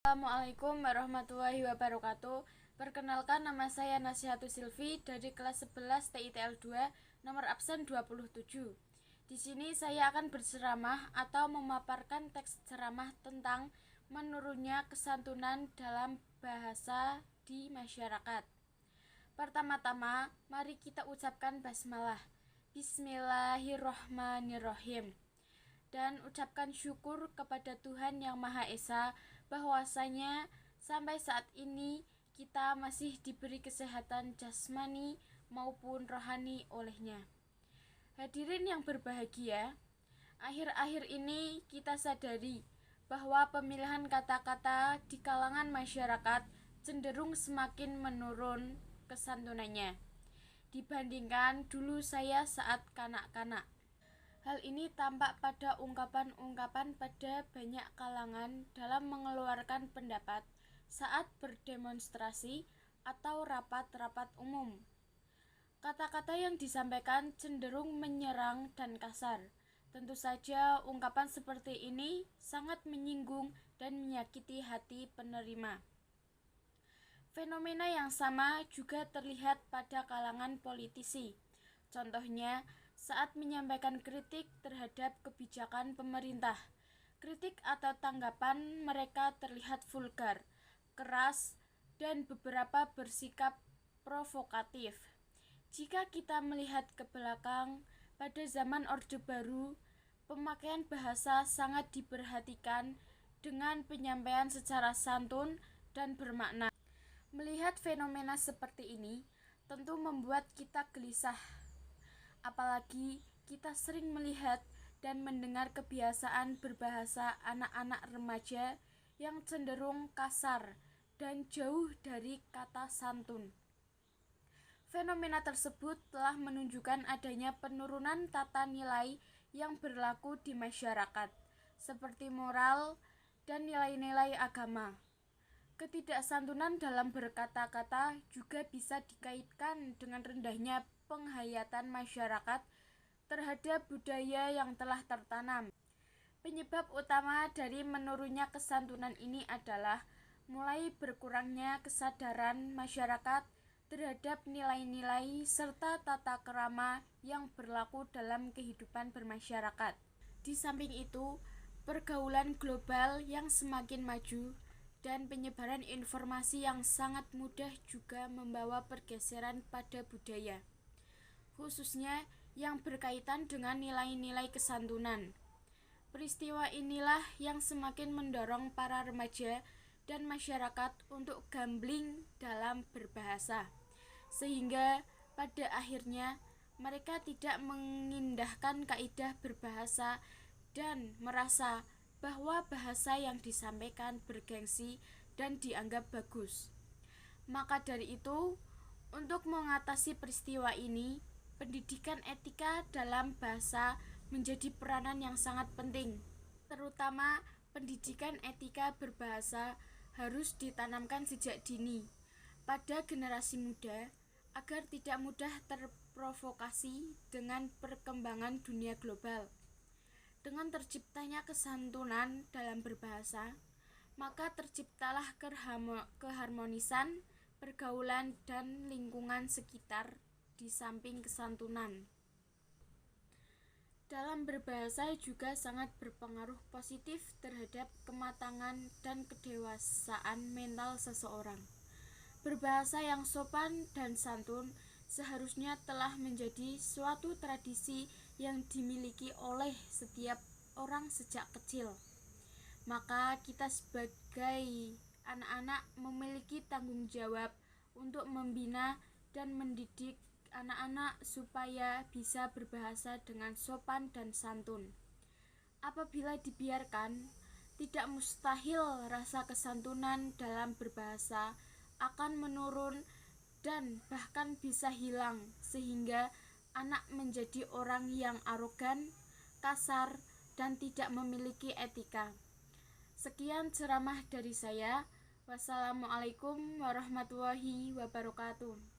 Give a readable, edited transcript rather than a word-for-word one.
Assalamualaikum warahmatullahi wabarakatuh. Perkenalkan, nama saya Nasihatu Silvi dari kelas 11 TITL 2, nomor absen 27. Di sini saya akan berceramah atau memaparkan teks ceramah tentang menurunnya kesantunan dalam bahasa di masyarakat. Pertama-tama, mari kita ucapkan basmalah. Bismillahirrohmanirrohim. Dan ucapkan syukur kepada Tuhan Yang Maha Esa bahwasanya sampai saat ini kita masih diberi kesehatan jasmani maupun rohani olehnya. Hadirin yang berbahagia, akhir-akhir ini kita sadari bahwa pemilihan kata-kata di kalangan masyarakat cenderung semakin menurun kesantunannya dibandingkan dulu saya saat kanak-kanak. Hal ini tampak pada ungkapan-ungkapan pada banyak kalangan dalam mengeluarkan pendapat saat berdemonstrasi atau rapat-rapat umum. Kata-kata yang disampaikan cenderung menyerang dan kasar. Tentu saja ungkapan seperti ini sangat menyinggung dan menyakiti hati penerima. Fenomena yang sama juga terlihat pada kalangan politisi. Contohnya, saat menyampaikan kritik terhadap kebijakan pemerintah, kritik atau tanggapan mereka terlihat vulgar, keras, dan beberapa bersikap provokatif. Jika kita melihat ke belakang, pada zaman Orde Baru, pemakaian bahasa sangat diperhatikan dengan penyampaian secara santun dan bermakna. Melihat fenomena seperti ini tentu membuat kita gelisah. Apalagi kita sering melihat dan mendengar kebiasaan berbahasa anak-anak remaja yang cenderung kasar dan jauh dari kata santun. Fenomena tersebut telah menunjukkan adanya penurunan tata nilai yang berlaku di masyarakat, seperti moral dan nilai-nilai agama. Ketidaksantunan dalam berkata-kata juga bisa dikaitkan dengan rendahnya penghayatan masyarakat terhadap budaya yang telah tertanam. Penyebab utama dari menurunnya kesantunan ini adalah mulai berkurangnya kesadaran masyarakat terhadap nilai-nilai serta tata krama yang berlaku dalam kehidupan bermasyarakat. Di samping itu, pergaulan global yang semakin maju dan penyebaran informasi yang sangat mudah juga membawa pergeseran pada budaya, khususnya yang berkaitan dengan nilai-nilai kesantunan. Peristiwa inilah yang semakin mendorong para remaja dan masyarakat untuk gambling dalam berbahasa, sehingga pada akhirnya mereka tidak mengindahkan kaidah berbahasa dan merasa bahwa bahasa yang disampaikan bergengsi dan dianggap bagus. Maka dari itu, untuk mengatasi peristiwa ini, pendidikan etika dalam bahasa menjadi peranan yang sangat penting. Terutama pendidikan etika berbahasa harus ditanamkan sejak dini pada generasi muda agar tidak mudah terprovokasi dengan perkembangan dunia global. Dengan terciptanya kesantunan dalam berbahasa, maka terciptalah keharmonisan, pergaulan, dan lingkungan sekitar di samping kesantunan. Dalam berbahasa juga sangat berpengaruh positif terhadap kematangan dan kedewasaan mental seseorang. Berbahasa yang sopan dan santun seharusnya telah menjadi suatu tradisi yang dimiliki oleh setiap orang sejak kecil. Maka kita sebagai anak-anak memiliki tanggung jawab untuk membina dan mendidik anak-anak supaya bisa berbahasa dengan sopan dan santun. Apabila dibiarkan, tidak mustahil rasa kesantunan dalam berbahasa akan menurun dan bahkan bisa hilang, sehingga anak menjadi orang yang arogan, kasar, dan tidak memiliki etika. Sekian ceramah dari saya. Wassalamualaikum warahmatullahi wabarakatuh.